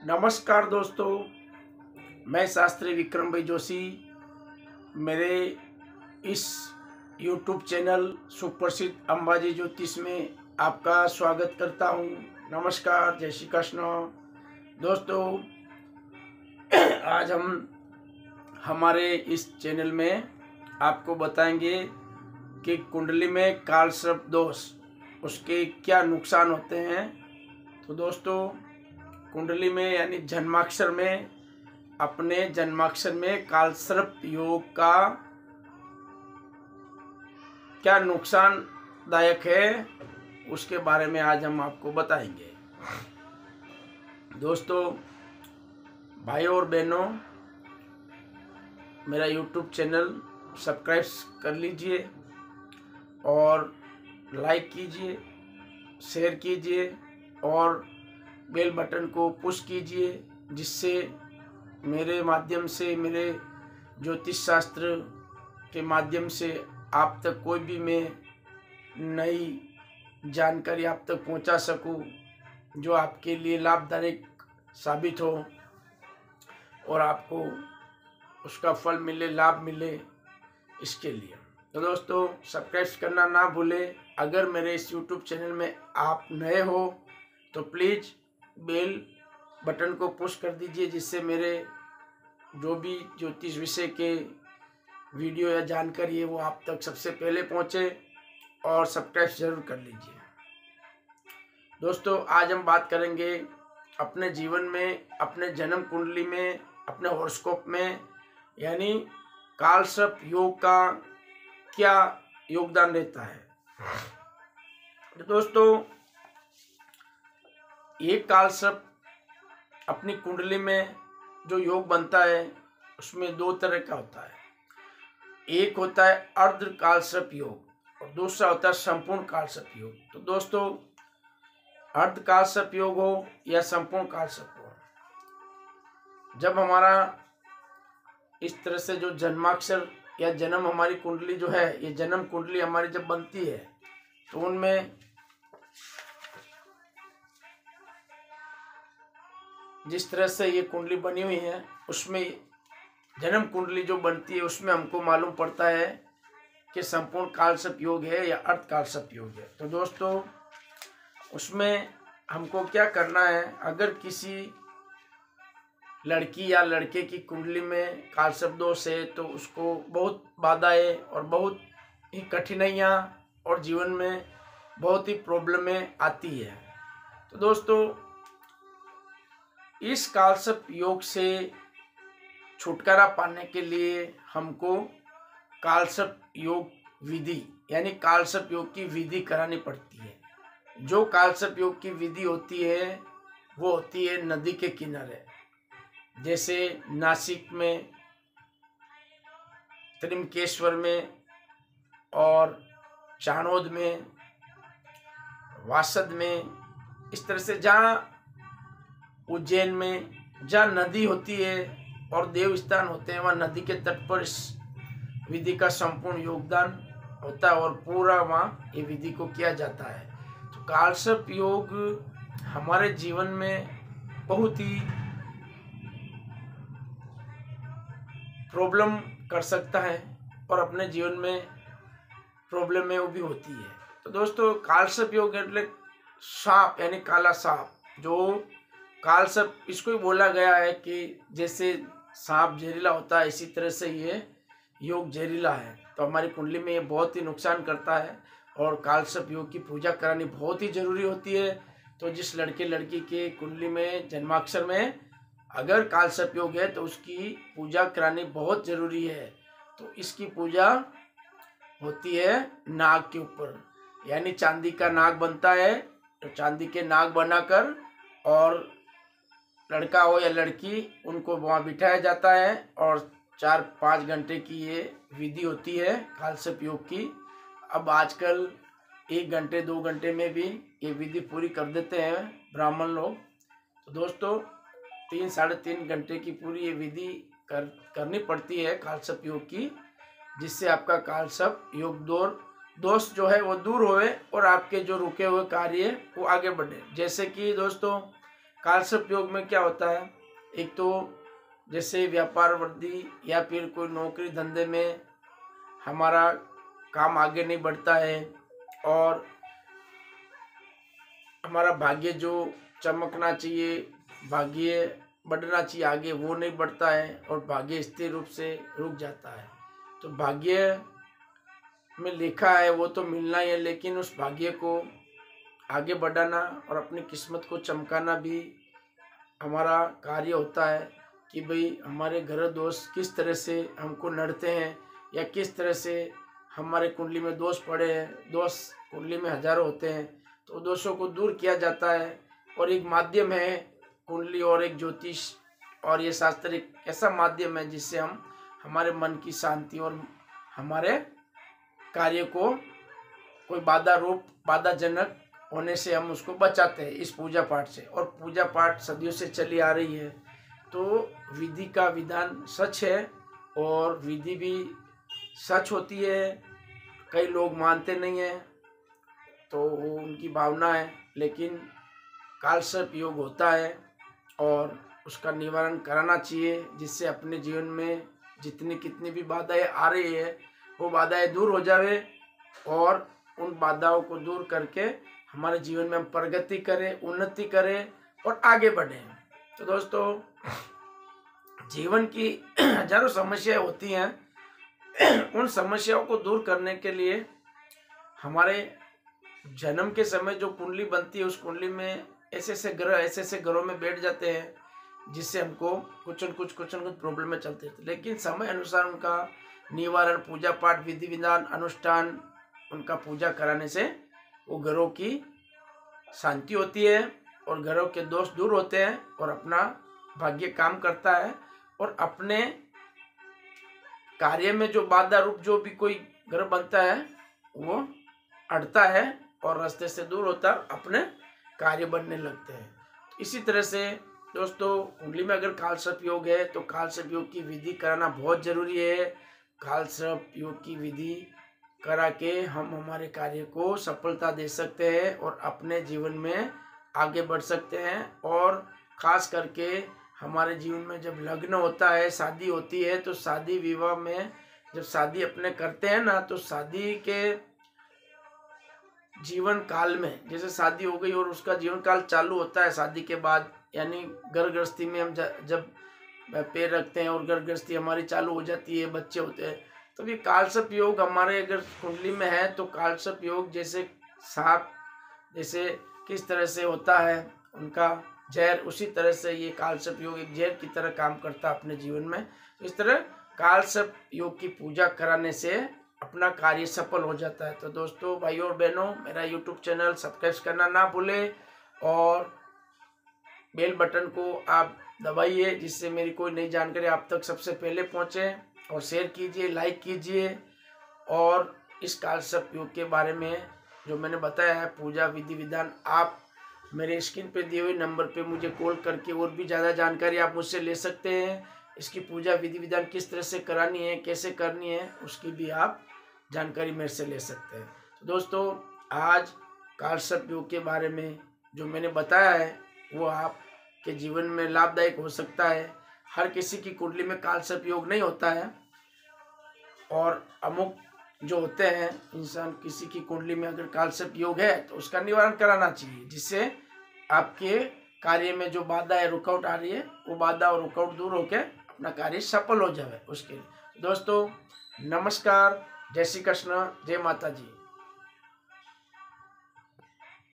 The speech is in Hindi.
नमस्कार दोस्तों, मैं शास्त्री विक्रम भाई जोशी मेरे इस YouTube चैनल सुप्रसिद्ध अंबाजी ज्योतिष में आपका स्वागत करता हूं। नमस्कार, जय श्री कृष्ण। दोस्तों, आज हम हमारे इस चैनल में आपको बताएंगे कि कुंडली में कालसर्प दोष उसके क्या नुकसान होते हैं। तो दोस्तों, कुंडली में यानी जन्माक्षर में, अपने जन्माक्षर में कालसर्प योग का क्या नुकसानदायक है उसके बारे में आज हम आपको बताएंगे। दोस्तों, भाइयों और बहनों, मेरा YouTube चैनल सब्सक्राइब कर लीजिए और लाइक कीजिए, शेयर कीजिए और बेल बटन को पुश कीजिए, जिससे मेरे माध्यम से, मेरे ज्योतिष शास्त्र के माध्यम से आप तक कोई भी मैं नई जानकारी आप तक पहुंचा सकूं, जो आपके लिए लाभदायक साबित हो और आपको उसका फल मिले, लाभ मिले, इसके लिए। तो दोस्तों, सब्सक्राइब करना ना भूलें। अगर मेरे इस YouTube चैनल में आप नए हो तो प्लीज़ बेल बटन को पुश कर दीजिए, जिससे मेरे जो भी ज्योतिष विषय के वीडियो या जानकारी है वो आप तक सबसे पहले पहुंचे, और सब्सक्राइब जरूर कर लीजिए। दोस्तों, आज हम बात करेंगे अपने जीवन में, अपने जन्म कुंडली में, अपने हॉरोस्कोप में, यानी कालसर्प योग का क्या योगदान रहता है। तो दोस्तों, ये कालसर्प अपनी कुंडली में जो योग बनता है उसमें दो तरह का होता है। एक होता है अर्ध कालसर्प योग और दूसरा होता है संपूर्ण कालसर्प योग। तो दोस्तों, अर्ध कालसर्प योग हो या संपूर्ण कालसर्प हो, जब हमारा इस तरह से जो जन्माक्षर या जन्म हमारी कुंडली जो है, ये जन्म कुंडली हमारी जब बनती है तो उनमें जिस तरह से ये कुंडली बनी हुई है, उसमें जन्म कुंडली जो बनती है उसमें हमको मालूम पड़ता है कि संपूर्ण कालसर्प योग है या अर्ध कालसर्प योग है। तो दोस्तों, उसमें हमको क्या करना है, अगर किसी लड़की या लड़के की कुंडली में कालसर्प दोष है तो उसको बहुत बाधाएं और बहुत ही कठिनाइयाँ और जीवन में बहुत ही प्रॉब्लमें आती है। तो दोस्तों, इस कालसर्प योग से छुटकारा पाने के लिए हमको कालसर्प योग विधि यानी कालसर्प योग की विधि करानी पड़ती है। जो कालसर्प योग की विधि होती है वो होती है नदी के किनारे, जैसे नासिक में, त्रिमकेश्वर में और चाणोद में, वासद में, इस तरह से जहाँ उज्जैन में जहाँ नदी होती है और देव स्थान होते हैं, वहाँ नदी के तट पर इस विधि का संपूर्ण योगदान होता है और पूरा वहाँ ये विधि को किया जाता है। तो कालसर्प योग हमारे जीवन में बहुत ही प्रॉब्लम कर सकता है और अपने जीवन में प्रॉब्लम में वो भी होती है। तो दोस्तों, कालसर्प योग એટલે सांप यानी काला सांप, जो कालसर्प इसको ही बोला गया है कि जैसे सांप जहरीला होता है, इसी तरह से ये योग जहरीला है। तो हमारी कुंडली में ये बहुत ही नुकसान करता है और कालसर्प योग की पूजा करानी बहुत ही जरूरी होती है। तो जिस लड़के लड़की के कुंडली में जन्माक्षर में अगर कालसर्प योग है तो उसकी पूजा करानी बहुत जरूरी है। तो इसकी पूजा होती है नाग के ऊपर, यानी चांदी का नाग बनता है, तो चांदी के नाग बनाकर और लड़का हो या लड़की उनको वहाँ बिठाया जाता है और 4-5 घंटे की ये विधि होती है कालसर्प योग की। अब आजकल 1 घंटे 2 घंटे में भी ये विधि पूरी कर देते हैं ब्राह्मण लोग। तो दोस्तों, 3-3.5 घंटे की पूरी ये विधि करनी पड़ती है कालसर्प योग की, जिससे आपका कालसर्प योग दोष जो है वो दूर होए और आपके जो रुके हुए कार्य वो आगे बढ़े। जैसे कि दोस्तों, कालसर्प योग में क्या होता है, एक तो जैसे व्यापार वृद्धि या फिर कोई नौकरी धंधे में हमारा काम आगे नहीं बढ़ता है और हमारा भाग्य जो चमकना चाहिए, भाग्य बढ़ना चाहिए आगे, वो नहीं बढ़ता है और भाग्य स्थिर रूप से रुक जाता है। तो भाग्य में लिखा है वो तो मिलना ही है, लेकिन उस भाग्य को आगे बढ़ाना और अपनी किस्मत को चमकाना भी हमारा कार्य होता है कि भाई हमारे घर दोस्त किस तरह से हमको नड़ते हैं या किस तरह से हमारे कुंडली में दोष पड़े हैं। दोष कुंडली में हजारों होते हैं, तो दोषों को दूर किया जाता है और एक माध्यम है कुंडली और एक ज्योतिष, और ये शास्त्र एक ऐसा माध्यम है जिससे हम हमारे मन की शांति और हमारे कार्य को कोई बाधाजनक होने से हम उसको बचाते हैं इस पूजा पाठ से। और पूजा पाठ सदियों से चली आ रही है, तो विधि का विधान सच है और विधि भी सच होती है। कई लोग मानते नहीं हैं तो वो उनकी भावना है, लेकिन कालसर्प योग होता है और उसका निवारण कराना चाहिए, जिससे अपने जीवन में जितनी कितनी भी बाधाएं आ रही है वो बाधाएं दूर हो जावे और उन बाधाओं को दूर करके हमारे जीवन में हम प्रगति करें, उन्नति करें और आगे बढ़ें। तो दोस्तों, जीवन की हजारों समस्याएं होती हैं, उन समस्याओं को दूर करने के लिए हमारे जन्म के समय जो कुंडली बनती है, उस कुंडली में ऐसे ऐसे ग्रहों में बैठ जाते हैं जिससे हमको कुछ न कुछ प्रॉब्लम में चलते थे, लेकिन समय अनुसार उनका निवारण, पूजा पाठ, विधि विधान, अनुष्ठान, उनका पूजा कराने से वो ग्रहों की शांति होती है और ग्रहों के दोष दूर होते हैं और अपना भाग्य काम करता है और अपने कार्य में जो बाधा रूप जो भी कोई ग्रह बनता है वो अड़ता है और रास्ते से दूर होता है, अपने कार्य बनने लगते हैं। इसी तरह से दोस्तों, कुंडली में अगर कालसर्प योग है तो कालसर्प योग की विधि कराना बहुत जरूरी है। कालसर्प योग की विधि करा के हम हमारे कार्य को सफलता दे सकते हैं और अपने जीवन में आगे बढ़ सकते हैं। और खास करके हमारे जीवन में जब लग्न होता है, शादी होती है, तो शादी विवाह में जब शादी अपने करते हैं ना, तो शादी के जीवन काल में, जैसे शादी हो गई और उसका जीवन काल चालू होता है शादी के बाद, यानी घर गृहस्थी में हम जब पैर रखते हैं और घर गृहस्थी हमारी चालू हो जाती है, बच्चे होते हैं, तो ये कालसर्प योग हमारे अगर कुंडली में है तो कालसर्प योग जैसे सांप जैसे किस तरह से होता है उनका जहर, उसी तरह से ये कालसर्प योग एक जहर की तरह काम करता है अपने जीवन में। तो इस तरह कालसर्प योग की पूजा कराने से अपना कार्य सफल हो जाता है। तो दोस्तों, भाइयों और बहनों, मेरा यूट्यूब चैनल सब्सक्राइब करना ना भूलें और बेल बटन को आप दबाइए, जिससे मेरी कोई नई जानकारी आप तक सबसे पहले पहुंचे, और शेयर कीजिए, लाइक कीजिए। और इस कालसर्प योग के बारे में जो मैंने बताया है पूजा विधि विधान, आप मेरे स्क्रीन पे दिए हुए नंबर पे मुझे कॉल करके और भी ज़्यादा जानकारी आप मुझसे ले सकते हैं। इसकी पूजा विधि विधान किस तरह से करानी है, कैसे करनी है, उसकी भी आप जानकारी मेरे से ले सकते हैं। तो दोस्तों, आज कालसर्प योग के बारे में जो मैंने बताया है वो आपके जीवन में लाभदायक हो सकता है। हर किसी की कुंडली में कालसर्प योग नहीं होता है और अमुक जो होते हैं इंसान, किसी की कुंडली में अगर कालसर्प योग है तो उसका निवारण कराना चाहिए, जिससे आपके कार्य में जो बाधा है, रुकावट आ रही है, वो बाधा और रुकावट दूर होकर अपना कार्य सफल हो जाए उसके लिए। दोस्तों, नमस्कार, जय श्री कृष्ण, जय माता जी।